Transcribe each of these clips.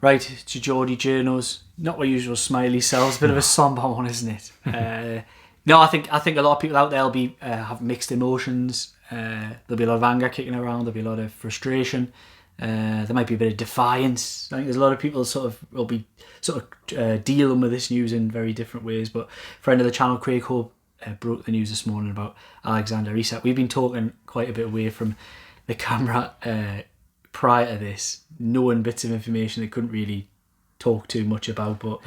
Right, to Geordie Journos. Not my usual smiley selves, bit of a somber one, isn't it? No, I think a lot of people out there will be have mixed emotions. There'll be a lot of anger kicking around. There'll be a lot of frustration. There might be a bit of defiance. I think there's a lot of people will be dealing with this news in very different ways. But friend of the channel, Craig Hope, broke the news this morning about Alexander Isak. We've been talking quite a bit away from the camera prior to this, knowing bits of information they couldn't really talk too much about. But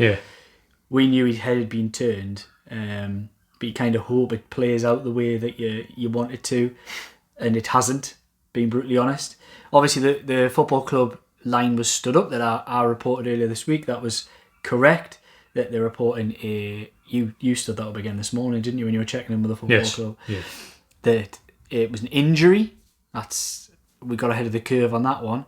we knew his head had been turned. But you kind of hope it plays out the way that you want it to, and it hasn't, being brutally honest. Obviously, the football club line was stood up that I reported earlier this week. That was correct, that they're reporting you stood that up again this morning, didn't you, when you were checking in with the football club? Yes. That it was an injury. We got ahead of the curve on that one.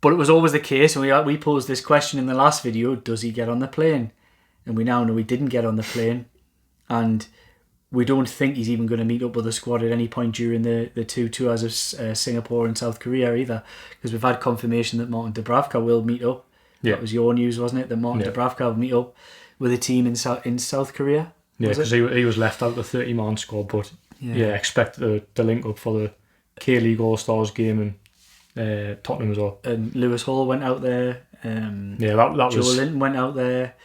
But it was always the case, and we posed this question in the last video, does he get on the plane? And we now know he didn't get on the plane, and we don't think he's even going to meet up with the squad at any point during the 2 tours of Singapore and South Korea either, because we've had confirmation that Martin Dubravka will meet up. That was your news, wasn't it? That Martin Dubravka will meet up with a team in South Korea. Yeah, because he was left out the 30-man squad, but expect to link up for the K-League All-Stars game and Tottenham as well. And Lewis Hall went out there. That Joe Linton went out there.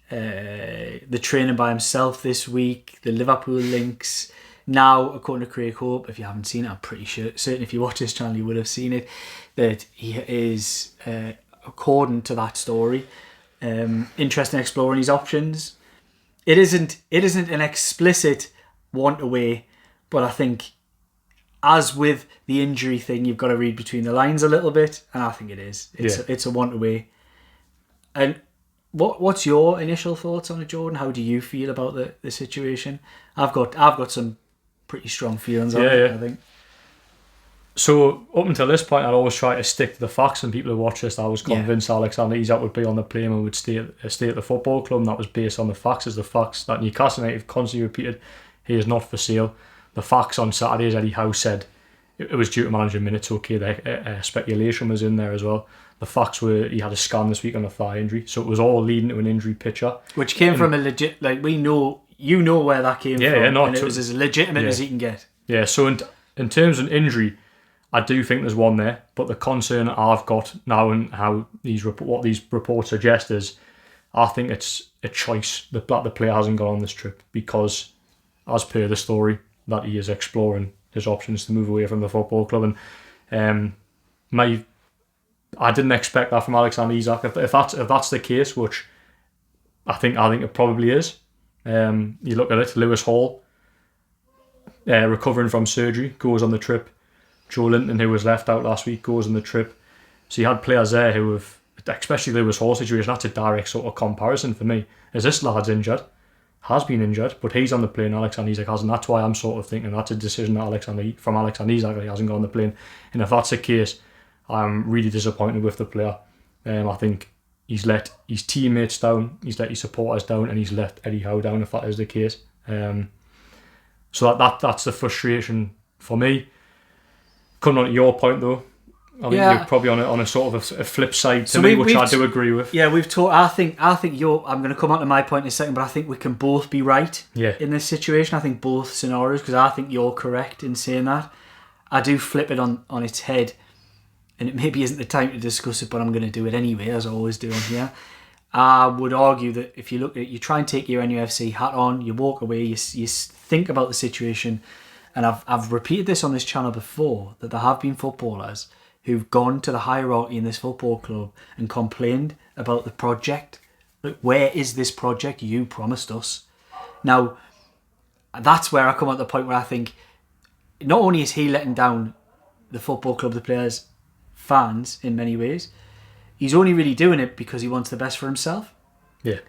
The training by himself this week, the Liverpool links. Now, according to Craig Hope, if you haven't seen it, I'm pretty certain if you watch this channel you would have seen it, that he is, according to that story, interested in exploring his options. It isn't an explicit want away, but I think, as with the injury thing, you've got to read between the lines a little bit, and I think it is. It's a want away. And what's your initial thoughts on it, Jordan? How do you feel about the situation? I've got some pretty strong feelings on it, I think. So up until this point, I'd always try to stick to the facts, and people who watch this, I was convinced Alexander Isak would be on the plane and would stay at the football club, and that was based on the facts. As the facts that Newcastle United constantly repeated, he is not for sale. The facts on Saturday, as Eddie Howe said, it was due to managing minutes. Okay, the speculation was in there as well. The facts were he had a scan this week on a thigh injury, so it was all leading to an injury picture, which came from a legit. Like we know, where that came from, and it was as legitimate as he can get. Yeah. So in terms of injury, I do think there's one there, but the concern I've got now and how what these reports suggest is, I think it's a choice that the player hasn't gone on this trip because, as per the story, that he is exploring his options to move away from the football club, and I didn't expect that from Alexander Isak. If that's the case, which I think it probably is. You look at it, Lewis Hall, recovering from surgery, goes on the trip. Joe Linton, who was left out last week, goes on the trip. So you had players there who have, especially Lewis Hall's situation, that's a direct sort of comparison for me. Is this lad's injured? Has been injured, but he's on the plane, Alexander Isak hasn't. That's why I'm sort of thinking that's a decision that Alexander Isak that he hasn't gone on the plane. And if that's the case, I'm really disappointed with the player. I think he's let his teammates down, he's let his supporters down, and he's let Eddie Howe down, if that is the case. So that's the frustration for me. Coming on to your point though, I think you're probably on a sort of a flip side to me, which I do agree with. Yeah, we've talked. I think I'm going to come on to my point in a second, but I think we can both be right in this situation. I think both scenarios, because I think you're correct in saying that. I do flip it on its head, and it maybe isn't the time to discuss it, but I'm going to do it anyway, as I always do on here. I would argue that if you look at it, you try and take your NUFC hat on, you walk away, you think about the situation, and I've repeated this on this channel before, that there have been footballers who've gone to the hierarchy in this football club and complained about the project. Like, where is this project you promised us? Now, that's where I come at the point where I think not only is he letting down the football club, the players, fans in many ways, he's only really doing it because he wants the best for himself. Yeah.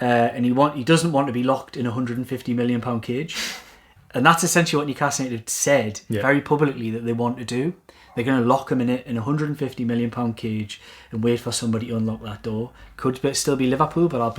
And he doesn't want to be locked in a £150 million cage. And that's essentially what Newcastle United said very publicly that they want to do. They're going to lock him in a £150 million cage and wait for somebody to unlock that door. Could still be Liverpool, but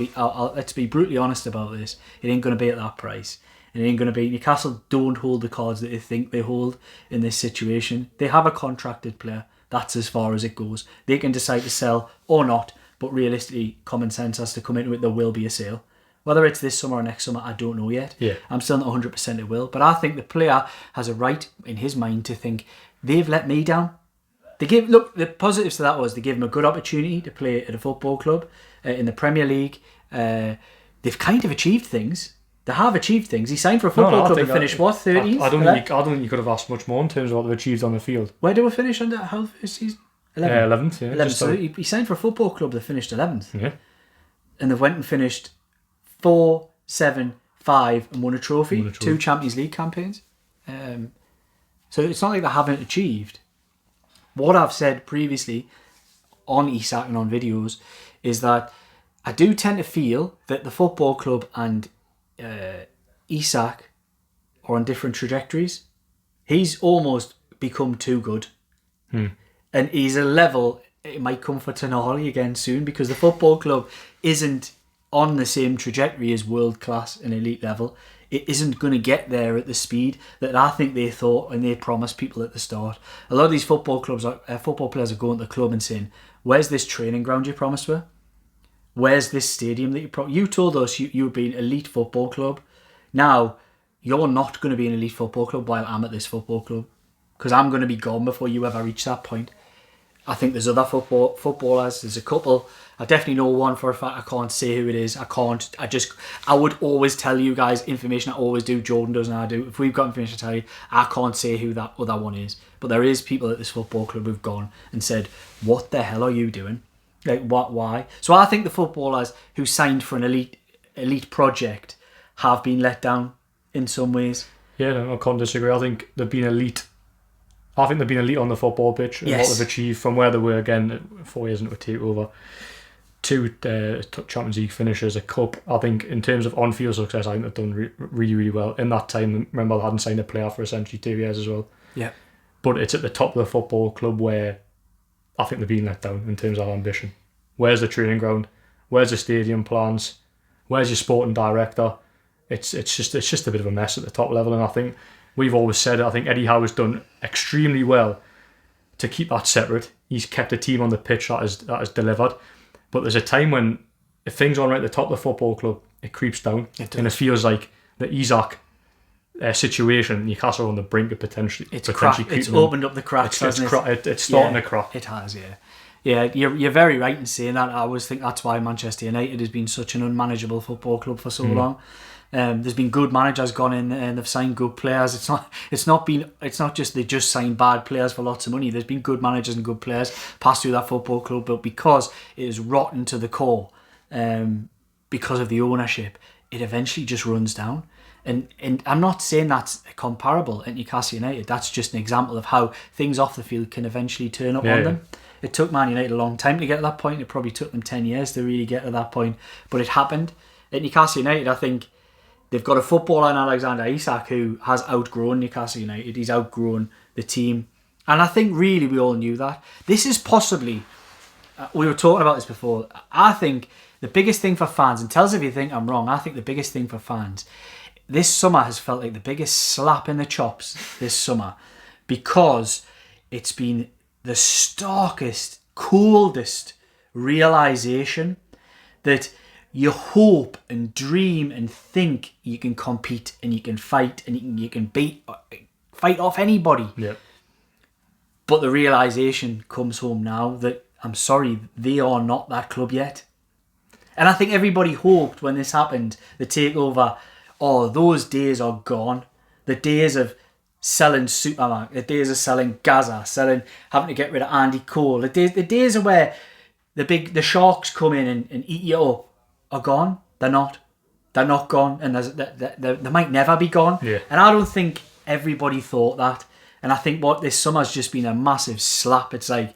let's be brutally honest about this. It ain't going to be at that price. It ain't going to be. Newcastle don't hold the cards that they think they hold in this situation. They have a contracted player that's as far as it goes. They can decide to sell or not, but realistically, common sense has to come into it. There will be a sale. Whether it's this summer or next summer, I don't know yet. Yeah. I'm still not 100% it will. But I think the player has a right in his mind to think, they've let me down. The positives to that was they gave him a good opportunity to play at a football club in the Premier League. They've kind of achieved things. They have achieved things. He signed for a football club and finished, 30th? I don't think you could have asked much more in terms of what they've achieved on the field. Where do we finish under how first season? 11th, yeah. 11th. So he signed for a football club that finished 11th. Yeah. And they went and finished 4, 7, 5 and won a trophy. 2 Champions League campaigns. So it's not like they haven't achieved. What I've said previously on Isak and on videos is that I do tend to feel that the football club and Isak are on different trajectories. He's almost become too good. And he's a level, it might come for Tonali again soon, because the football club isn't on the same trajectory as world class and elite level. It isn't going to get there at the speed that I think they thought and they promised people at the start. A lot of these football players are going to the club and saying, where's this training ground you promised me? Where's this stadium that you told us you would be an elite football club? Now, you're not going to be an elite football club while I'm at this football club, because I'm going to be gone before you ever reach that point. I think there's other footballers. There's a couple. I definitely know one for a fact. I can't say who it is. I would always tell you guys information. I always do. Jordan does and I do. If we've got information to tell you, I can't say who that other one is. But there is people at this football club who've gone and said, what the hell are you doing? Like, what? Why? So I think the footballers who signed for an elite project have been let down in some ways. Yeah, no, I can't disagree. I think they've been elite. I think they've been elite on the football pitch and what they've achieved from where they were, again, 4 years into a takeover. 2 Champions League finishes, a cup. I think in terms of on-field success, I think they've done really, really well. In that time, remember, they hadn't signed a player for essentially 2 years as well. Yeah. But it's at the top of the football club where I think they've been let down in terms of ambition. Where's the training ground? Where's the stadium plans? Where's your sporting director? It's just a bit of a mess at the top level, and I think we've always said it. I think Eddie Howe has done extremely well to keep that separate. He's kept a team on the pitch that has delivered. But there's a time when, if things aren't right at the top of the football club, it creeps down. And it feels like the Isak situation, Newcastle on the brink of potentially It's opened up the cracks, it's starting to crack. It has, yeah. Yeah, you're very right in saying that. I always think that's why Manchester United has been such an unmanageable football club for so long. There's been good managers gone in and they've signed good players. It's not just they just signed bad players for lots of money. There's been good managers and good players passed through that football club, but because it is rotten to the core, because of the ownership, it eventually just runs down. And I'm not saying that's comparable at Newcastle United. That's just an example of how things off the field can eventually turn up on them. It took Man United a long time to get to that point. It probably took them 10 years to really get to that point, but it happened. At Newcastle United, I think they've got a footballer in Alexander Isak who has outgrown Newcastle United. He's outgrown the team. And I think really we all knew that. This is possibly, we were talking about this before, I think the biggest thing for fans, and tell us if you think I'm wrong, I think the biggest thing for fans, this summer has felt like the biggest slap in the chops this summer, because it's been the starkest, coldest realisation that you hope and dream and think you can compete and you can fight and you can fight off anybody. Yeah. But the realisation comes home now that, I'm sorry, they are not that club yet. And I think everybody hoped when this happened, the takeover, those days are gone. The days of selling Supermarket, the days of selling Gaza, having to get rid of Andy Cole, the days of where the sharks come in and eat you up are gone. They're not gone, and they might never be gone. Yeah. And I don't think everybody thought that. And I think what this summer's just been a massive slap. It's like,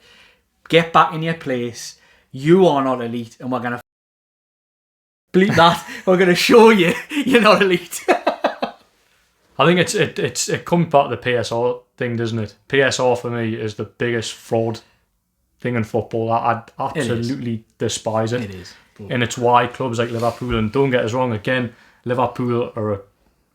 get back in your place. You are not elite, and we're gonna bleep that. We're gonna show you you're not elite. I think it comes back to the PSR thing, doesn't it? PSR for me is the biggest fraud thing in football. I absolutely despise it. It is. And it's why clubs like Liverpool, and don't get us wrong, again, Liverpool are a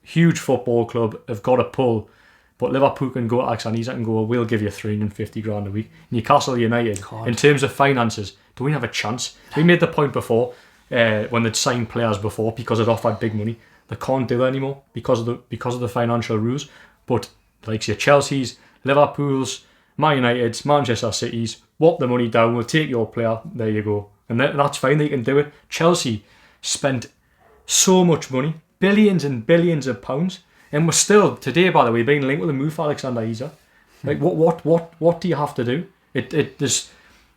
huge football club, have got a pull, But Liverpool can go, Isak can go, we'll give you 350 grand a week. Newcastle United, God. in terms of finances, do we have a chance? We made the point before, when they'd signed players before, because it offered big money. They can't do it anymore because of the financial rules. But like your Chelsea's, Liverpool's, Man United's, Manchester City's, whop the money down, we'll take your player, there you go. And that's fine, they can do it. Chelsea spent so much money, billions and billions of pounds, and we're still, today by the way, being linked with a move for Alexander Isak. Like what do you have to do?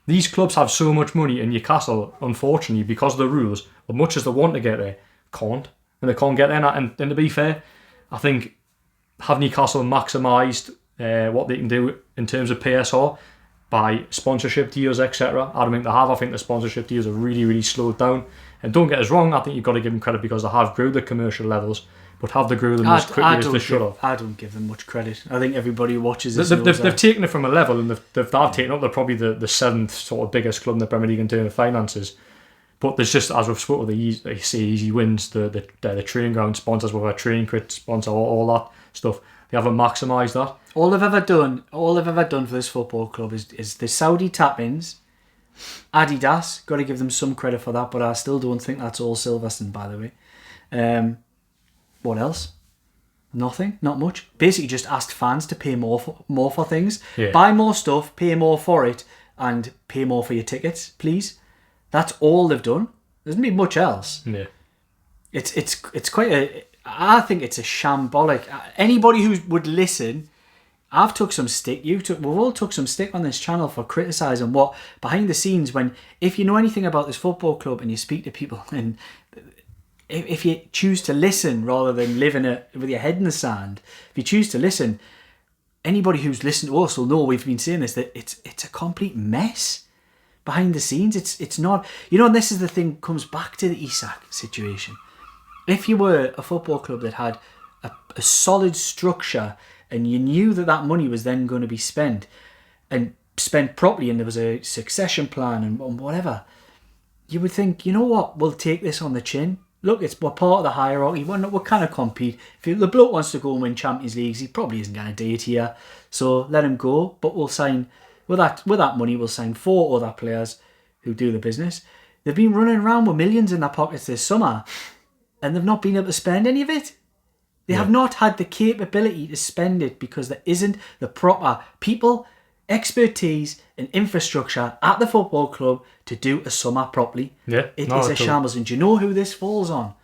These clubs have so much money, and Newcastle, unfortunately, because of the rules, as much as they want to get there, can't. And they can't get there. And to be fair, I think have Newcastle maximised what they can do in terms of PSR by sponsorship deals, etc. I don't think they have. I think the sponsorship deals have really, really slowed down. And don't get us wrong, I think you've got to give them credit because they have grew the commercial levels, but have they grew them as quickly as they should have? I don't give them much credit. I think everybody who watches this they've taken it from a level, and they've taken up. They're probably the seventh sort of biggest club in the Premier League in terms of finances. But there's just, as we've spoken, the easy wins, the training ground sponsors, with a training kit sponsor, all that stuff. They haven't maximised that. All they've ever done for this football club is the Saudi tap-ins. Adidas, got to give them some credit for that, but I still don't think that's all Silverstone, by the way. What else? Nothing, not much. Basically just asked fans to pay more for things. Yeah. Buy more stuff, pay more for it, and pay more for your tickets, please. That's all they've done. There hasn't been much else. Yeah. It's quite a... I think it's a shambolic... Anybody who would listen... I've took some stick. We've all took some stick on this channel for criticising what behind the scenes. When if you know anything about this football club and you speak to people, and if you choose to listen rather than live with your head in the sand, if you choose to listen, anybody who's listened to us will know we've been saying this, that it's a complete mess behind the scenes. It's not, and this is the thing, comes back to the Isak situation. If you were a football club that had a solid structure, and you knew that money was then going to be spent properly, and there was a succession plan and whatever, you would think, you know what, we'll take this on the chin. Look, we're part of the hierarchy. We're kind of compete. If the bloke wants to go and win Champions Leagues, he probably isn't going to do it here. So let him go. But we'll sign with that money. We'll sign 4 other players who do the business. They've been running around with millions in their pockets this summer, and they've not been able to spend any of it. They have not had the capability to spend it because there isn't the proper people, expertise and infrastructure at the football club to do a summer properly. Yeah, It is a shambles. And do you know who this falls on?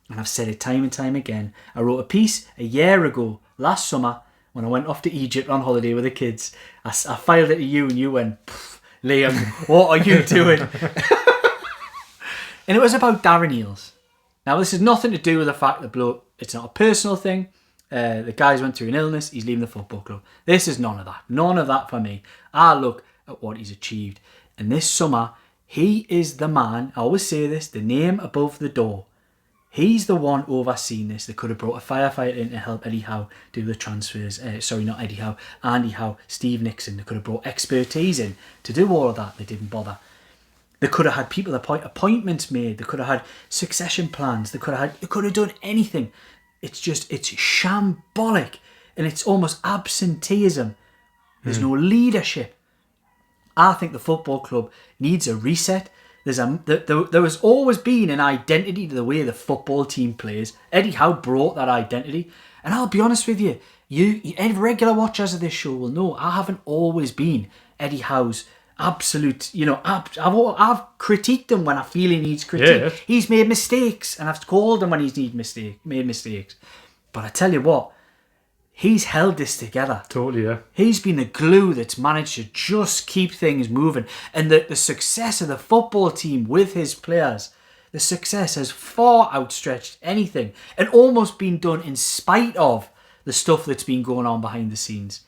And I've said it time and time again. I wrote a piece a year ago, last summer, when I went off to Egypt on holiday with the kids. I filed it to you and you went, Liam, what are you doing? And it was about Darren Eales. Now, this has nothing to do with the fact that bloke, it's not a personal thing. The guy's went through an illness. He's leaving the football club. This is none of that. None of that for me. I look at what he's achieved. And this summer, he is the man, I always say this, the name above the door. He's the one overseeing this. They could have brought a firefighter in to help Eddie Howe do the transfers. Not Eddie Howe, Andy Howe, Steve Nixon. They could have brought expertise in to do all of that. They didn't bother. They could have had people appointments made. They could have had succession plans. They could have done anything. It's shambolic, and it's almost absenteeism. There's no leadership. I think the football club needs a reset. There has always been an identity to the way the football team plays. Eddie Howe brought that identity, and I'll be honest with you, regular watchers of this show will know I haven't always been Eddie Howe's absolute, I've critiqued him when I feel he needs critique. Yeah. He's made mistakes, and I've called him when he's made mistakes. But I tell you what, he's held this together. Totally, yeah. He's been the glue that's managed to just keep things moving. And the success of the football team with his players, the success has far outstretched anything and almost been done in spite of the stuff that's been going on behind the scenes.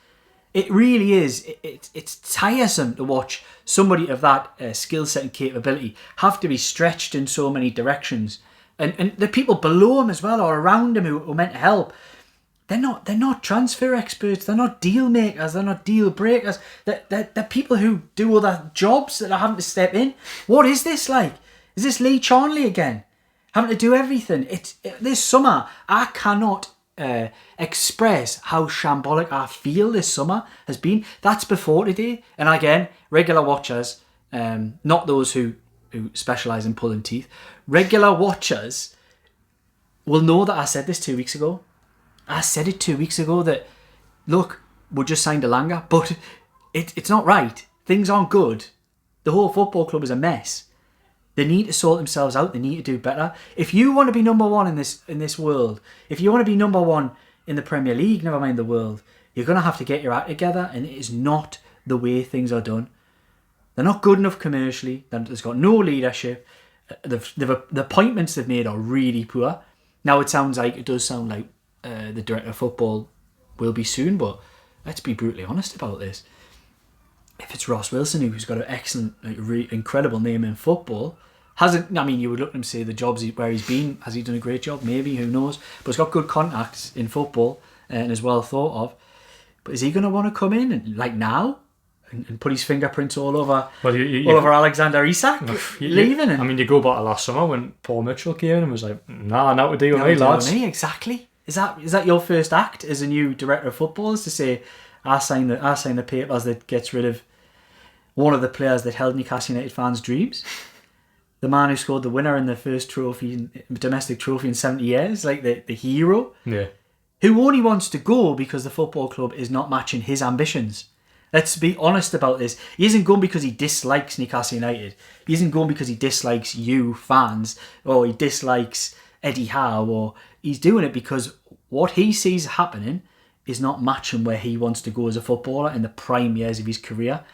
It really is. It's tiresome to watch somebody of that skill set and capability have to be stretched in so many directions, and the people below him as well or around him who are meant to help. They're not transfer experts. They're not deal makers. They're not deal breakers. They're people who do other jobs that are having to step in. What is this like? Is this Lee Charnley again, having to do everything? This summer I cannot express how shambolic I feel this summer has been. That's before today. And again, regular watchers, not those who specialise in pulling teeth, regular watchers will know that I said this 2 weeks ago. I said it 2 weeks ago that, look, we just signed Elanga, but it's not right. Things aren't good. The whole football club is a mess. They need to sort themselves out. They need to do better. If you want to be number one in this world, if you want to be number one in the Premier League, never mind the world, you're going to have to get your act together, and it is not the way things are done. They're not good enough commercially. There's got no leadership. The appointments they've made are really poor. Now it does sound like the director of football will be soon, but let's be brutally honest about this. If it's Ross Wilson, who's got an excellent, incredible name in football, you would look at him and say the jobs where he's been, has he done a great job? Maybe, who knows? But he's got good contacts in football and is well thought of. But is he going to want to come in and now and put his fingerprints all over over Alexander Isak leaving? You go back to last summer when Paul Mitchell came in and was like, nah, not to deal with me, lads. Exactly. Is that your first act as a new director of football? Is to say, I sign the papers that gets rid of one of the players that held Newcastle United fans' dreams, the man who scored the winner in the first domestic trophy in 70 years, like the hero, who only wants to go because the football club is not matching his ambitions. Let's be honest about this. He isn't going because he dislikes Newcastle United. He isn't going because he dislikes you fans, or he dislikes Eddie Howe, or he's doing it because what he sees happening is not matching where he wants to go as a footballer in the prime years of his career.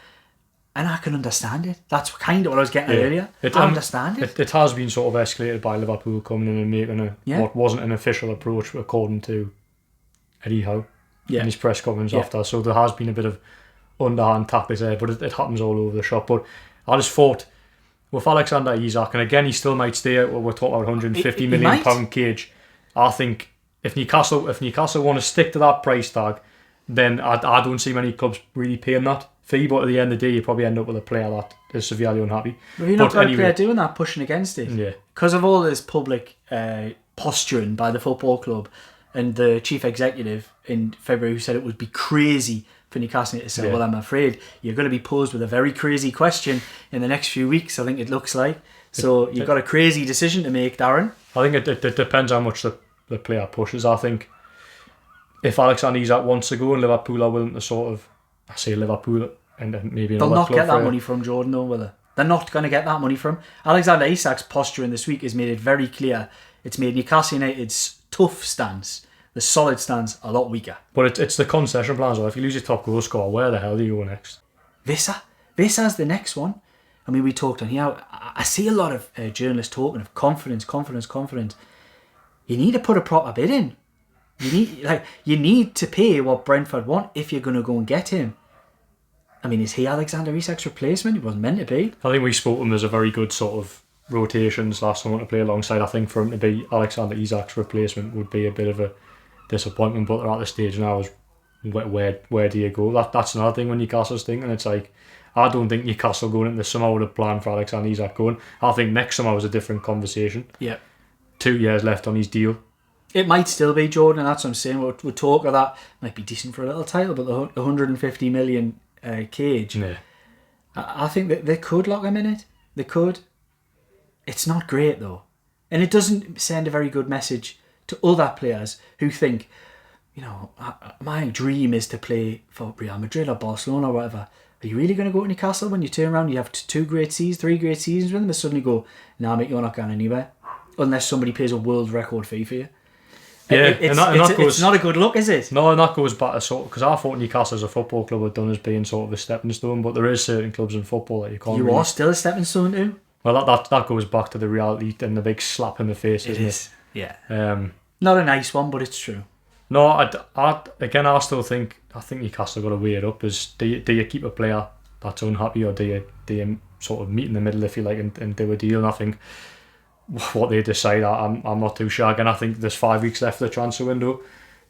And I can understand it. That's kind of what I was getting at earlier. I understand it. It has been sort of escalated by Liverpool coming in and making what wasn't an official approach according to Eddie Howe in his press conference after. So there has been a bit of underhand tactics there, but it happens all over the shop. But I just thought with Alexander Isak, and again he still might stay out. We're talking about £150 million cage. I think if Newcastle want to stick to that price tag, then I don't see many clubs really paying that fee. But at the end of the day, you probably end up with a player that is severely unhappy. But you're not got a player doing that, pushing against it, because of all this public posturing by the football club and the chief executive in February who said it would be crazy for Newcastle to say, well, I'm afraid you're going to be posed with a very crazy question in the next few weeks, I think it looks like. So you've got a crazy decision to make, Darren. I think it depends how much the player pushes. I think if Alexander Isak wants to go and Liverpool are willing to sort of, I say Liverpool and maybe another club. They'll not get that money from Jordan, though, will they? They're not going to get that money from Alexander Isak's posturing this week has made it very clear. It's made Newcastle United's tough stance, the solid stance, a lot weaker. But it's the concession plans. If you lose your top goal scorer, where the hell do you go next? Visa's the next one. I mean, we talked on here. I see a lot of journalists talking of confidence. You need to put a proper bid in. You need to pay what Brentford want if you're going to go and get him. I mean, is he Alexander Isak's replacement? He wasn't meant to be. I think we spoke to him as a very good sort of rotations last summer to play alongside. I think for him to be Alexander Isak's replacement would be a bit of a disappointment, but they're at the stage now is where do you go? That's another thing when Newcastle's thinking. It's like, I don't think Newcastle going into the summer would have planned for Alexander Isak going. I think next summer was a different conversation. Yeah. 2 years left on his deal. It might still be, Jordan, and that's what I'm saying. We'll talk of that. Might be decent for a little title, but the 150 million cage. Yeah. I think that they could lock him in it. They could. It's not great though, and it doesn't send a very good message to other players who think, my dream is to play for Real Madrid or Barcelona or whatever. Are you really going to go to Newcastle when you turn around? You have 3 great seasons with them, and suddenly go, nah, mate, you're not going anywhere unless somebody pays a world record fee for you. Yeah, it's not a good look, is it? No, and that goes back to sort of, because I thought Newcastle as a football club had done as being sort of a stepping stone, but there is certain clubs in football that you can't. You are still a stepping stone too. Well, that goes back to the reality and the big slap in the face, isn't it? Yeah. Not a nice one, but it's true. No, I still think Newcastle got to weigh it up. Do you keep a player that's unhappy, or do you sort of meet in the middle, if you like, and do a deal? And I think what they decide, I'm not too sure. Again, I think there's 5 weeks left of the transfer window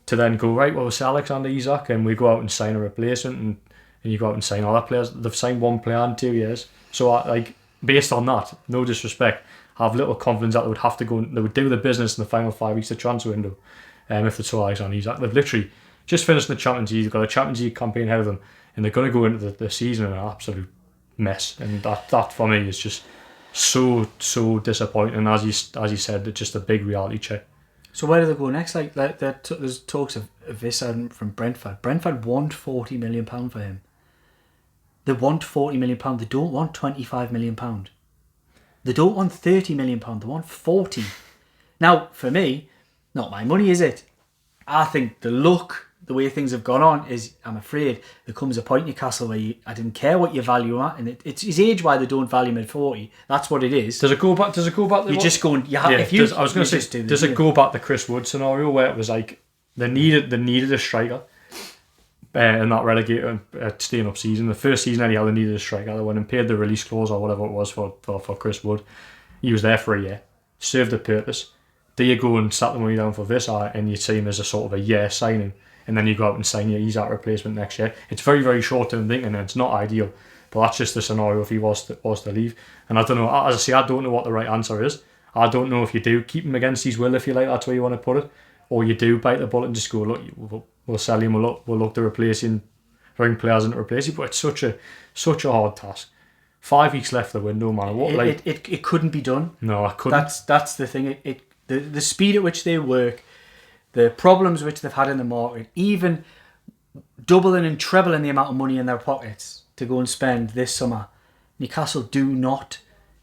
to then go, right, well, we'll sell Alexander Isak and we go out and sign a replacement, and you go out and sign other players. They've signed one player in 2 years. So, based on that, no disrespect, I have little confidence that they would do the business in the final 5 weeks of the transfer window. if it's all Alexander Isak. They've literally just finished the Champions League. They've got a Champions League campaign ahead of them, and they're going to go into the season in an absolute mess. And that for me is just so disappointing. And as you said, it's just a big reality check. So where do they go next? There's talks of Isak from Brentford. Brentford want £40 million for him. They want £40 million. They don't want £25 million. They don't want £30 million. They want 40. Now, for me, not my money, is it? I think the way things have gone on is, I'm afraid, there comes a point in Newcastle where I didn't care what you value him at, and it's his age why they don't value him at 40. That's what it is. Does it go back? You're just going. You have. Yeah, I was going to say, does it go back to Chris Wood scenario where it was like they needed a striker, in that relegated staying up season. The first season anyhow, they needed a striker. They went and paid the release clause or whatever it was for Chris Wood. He was there for a year, served the purpose. Do you go and slap the money down for Isak and you see him as a sort of a year signing, and then you go out and sign your Isak replacement next year? It's very, very short term thinking, and it's not ideal. But that's just the scenario if he was to leave. And I don't know. As I say, I don't know what the right answer is. I don't know if you do keep him against his will, if you like. That's where you want to put it, or you do bite the bullet and just go, look, we'll sell him. We'll look to replace him, bring players in to replace him. But it's such a hard task. 5 weeks left the window, man. It couldn't be done. No, I couldn't. That's the thing. The speed at which they work, the problems which they've had in the market, even doubling and trebling the amount of money in their pockets to go and spend this summer. Newcastle do not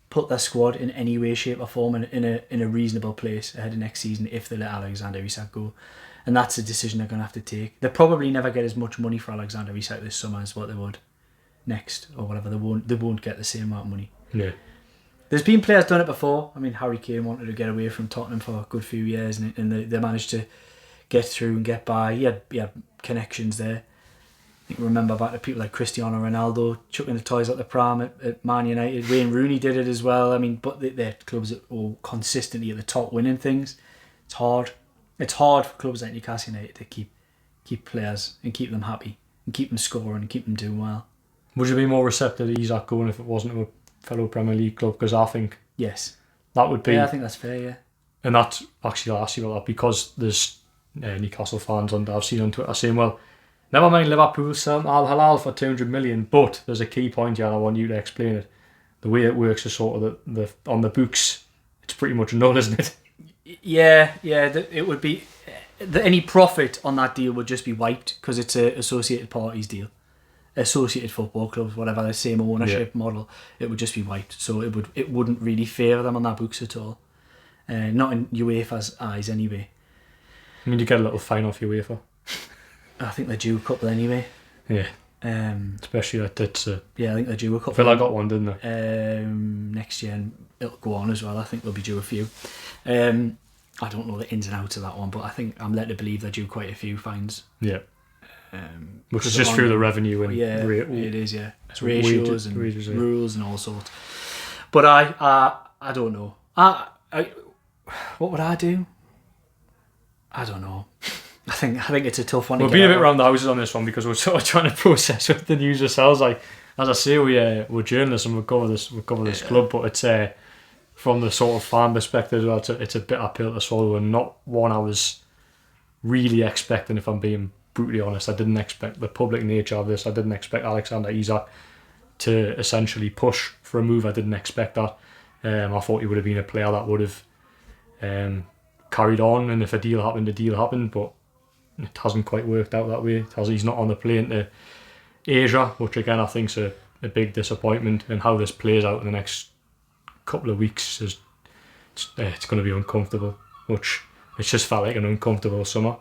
put their squad in any way, shape or form in a reasonable place ahead of next season if they let Alexander Isak go. And that's a decision they're going to have to take. They'll probably never get as much money for Alexander Isak this summer as what they would next or whatever. They won't get the same amount of money. Yeah. There's been players done it before. I mean, Harry Kane wanted to get away from Tottenham for a good few years, and they managed to get through and get by. He had connections there. I think remember back to people like Cristiano Ronaldo chucking the toys at the pram at Man United. Wayne Rooney did it as well. I mean, but they're clubs that are consistently at the top winning things. It's hard. It's hard for clubs like Newcastle United to keep players and keep them happy and keep them scoring and keep them doing well. Would you be more receptive to Isak going if it wasn't a fellow Premier League club? Because I think yes, that would be. Yeah, I think that's fair. Yeah, and that's actually I'll ask you about that because there's Newcastle fans I've seen on Twitter saying, well, never mind Liverpool selling Al Hilal for 200 million, but there's a key point here and I want you to explain it. The way it works is sort of the on the books, it's pretty much null, isn't it? Yeah. It would be any profit on that deal would just be wiped because it's a associated parties deal. Associated football clubs, whatever, the same ownership model, it would just be wiped. So it wouldn't really favour them on their books at all. Not in UEFA's eyes anyway. I mean, you get a little fine off UEFA. I think they're due a couple anyway. Yeah. Especially that it's. Yeah, I think they're due a couple. I feel I got one, didn't they? Next year, and it'll go on as well. I think they'll be due a few. I don't know the ins and outs of that one, but I think I'm led to believe they're due quite a few fines. Yeah. Which is just through the revenue and it is, yeah. It's ratios and rules and all sorts. But I don't know. What would I do? I don't know. I think it's a tough one. We're being a bit round the houses on this one because we're sort of trying to process with the news ourselves. Like as I say, we're journalists and we cover this club, but it's from the sort of fan perspective, it's a bitter pill to swallow and not one I was really expecting. If I'm being brutally honest, I didn't expect the public nature of this. I didn't expect Alexander Isak to essentially push for a move. I didn't expect that. I thought he would have been a player that would have carried on, and if a deal happened, the deal happened, but it hasn't quite worked out that way. He's not on the plane to Asia, which again I think is a big disappointment, and how this plays out in the next couple of weeks is it's going to be uncomfortable, which it's just felt like an uncomfortable summer.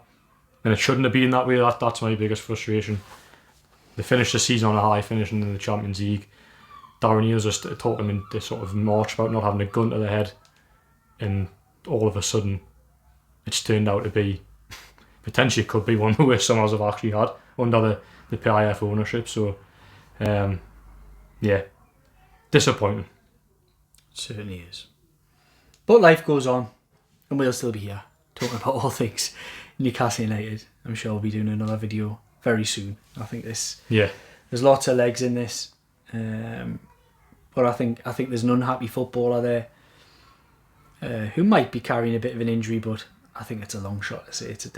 And it shouldn't have been that way. That's my biggest frustration. They finished the season on a high, finishing in the Champions League. Darren Eales just talking in this sort of March about not having a gun to the head, and all of a sudden it's turned out to be potentially could be one of the worst summers I've actually had under the PIF ownership. So yeah, disappointing. It certainly is. But life goes on and we'll still be here talking about all things Newcastle United. I'm sure we'll be doing another video very soon. I think there's lots of legs in this, but I think there's an unhappy footballer there who might be carrying a bit of an injury, but I think it's a long shot to say it's a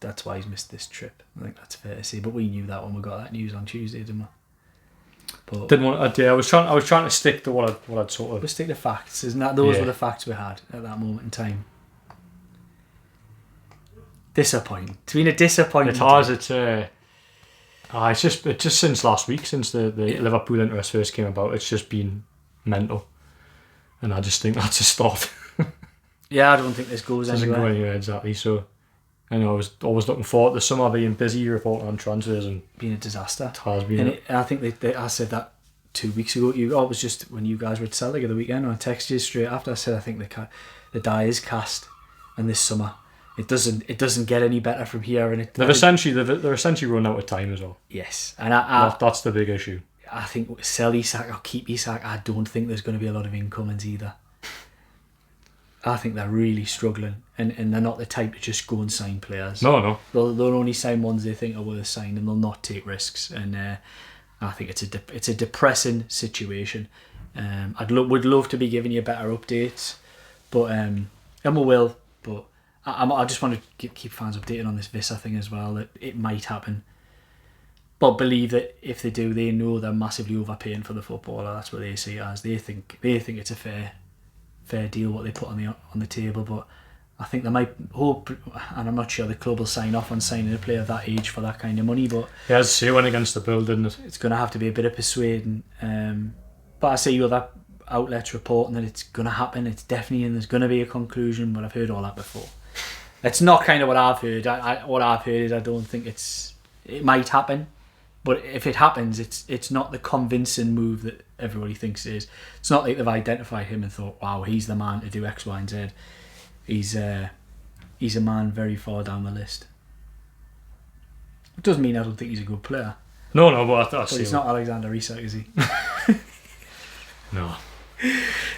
that's why he's missed this trip. I think that's fair to say. But we knew that when we got that news on Tuesday, didn't we? But Didn't want. I was trying to stick to what I'd sort of. we stick to facts, isn't that? Those were the facts we had at that moment in time. Disappointing. It's been a disappointment. It has. It's just since last week, since the Liverpool interest first came about, it's just been mental, and I just think that's a start. Yeah, I don't think this goes Doesn't anywhere. go anywhere exactly. So, I know I was always looking forward to summer being busy reporting on transfers, and Been a disaster. it has been. And I think I said that 2 weeks ago. It was just when you guys were at Celtic at the weekend. I texted you straight after. I said I think the die is cast, and this summer it doesn't get any better from here. And they're essentially run out of time as well. yes, and That's the big issue. I think sell Isak or keep Isak. I don't think there's going to be a lot of incomings either. I think they're really struggling, and they're not the type to just go and sign players. No. They'll only sign ones they think are worth signing, and they'll not take risks. And I think it's a depressing situation. Would love to be giving you better updates, but and we will. But I just want to keep fans updated on this Visa thing as well. That it might happen, but believe that if they do, they know they're massively overpaying for the footballer. That's what they see it as. They think it's a fair deal what they put on the table, but I think they might hope, and I'm not sure the club will sign off on signing a player of that age for that kind of money, but Yeah, as I say, went against the bill, didn't it? it's going to have to be a bit of persuading. But I see other outlets reporting that it's going to happen, it's definitely, and there's going to be a conclusion, but I've heard all that before. It's not kind of what I've heard. What I've heard is I don't think it might happen, but if it happens, it's not the convincing move that everybody thinks it is. It's not like they've identified him and thought, wow, he's the man to do X, Y, and Z. He's a man very far down the list. It doesn't mean I don't think he's a good player. No, but But he's not Alexander Isak, is he? No.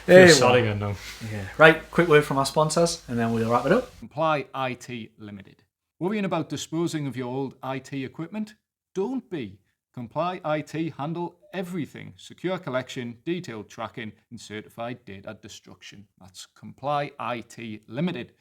Hey, Just well. sad again now. Yeah. Right, quick word from our sponsors, and then we'll wrap it up. Comply IT Limited. Worrying about disposing of your old IT equipment? Don't be. Comply IT handle everything. Secure collection, detailed tracking, and certified data destruction. That's Comply IT Limited.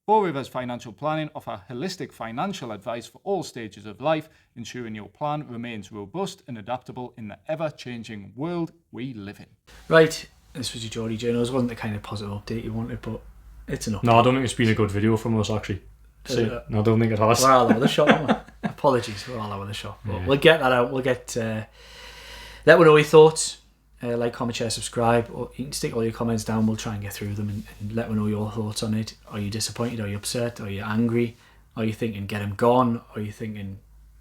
Four Rivers Financial Planning offer holistic financial advice for all stages of life, ensuring your plan remains robust and adaptable in the ever-changing world we live in. Right, this was your Geordie Journals. Wasn't the kind of positive update you wanted, but it's an update. No, I don't think it's been a good video from us actually. No, I don't think it has. We're all over the shop, aren't we? Apologies, we're all over the shop. But we'll get that out. We'll get. Let me know your thoughts. Like, comment, share, subscribe. Or you can stick all your comments down. We'll try and get through them and let me know your thoughts on it. Are you disappointed? Are you upset? Are you angry? Are you thinking get him gone? Are you thinking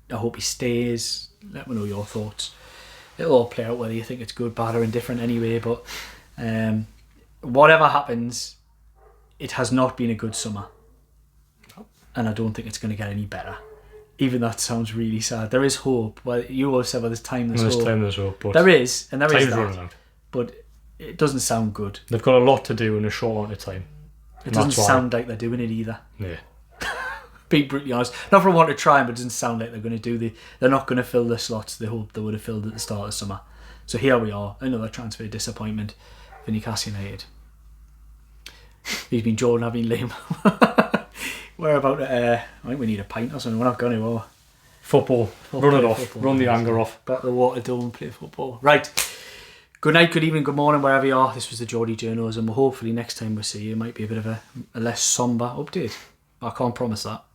I hope he stays? Let me know your thoughts. It'll all play out whether you think it's good, bad, or indifferent anyway. But whatever happens, it has not been a good summer. And I don't think it's going to get any better. Even that sounds really sad. There is hope. Well, you always said, well, there's time, there's hope. But there is, and there is time's running that. out. But it doesn't sound good. They've got a lot to do in a short amount of time. It doesn't sound like they're doing it either. Yeah. Being brutally honest. Not for want to try, but it doesn't sound like they're going to do they're not going to fill the slots they hoped they would have filled at the start of summer. So here we are, another transfer disappointment for Newcastle United. He's been Jordan, I've been Liam. We're about I think we need a pint or something. We're not going to, are we? Football. Run it off. Football. Run the anger off. Back to the water dome, play football. Right. Good night, good evening, good morning, wherever you are. This was the Geordie Journals, and hopefully next time we see you, it might be a bit of a less somber update. I can't promise that.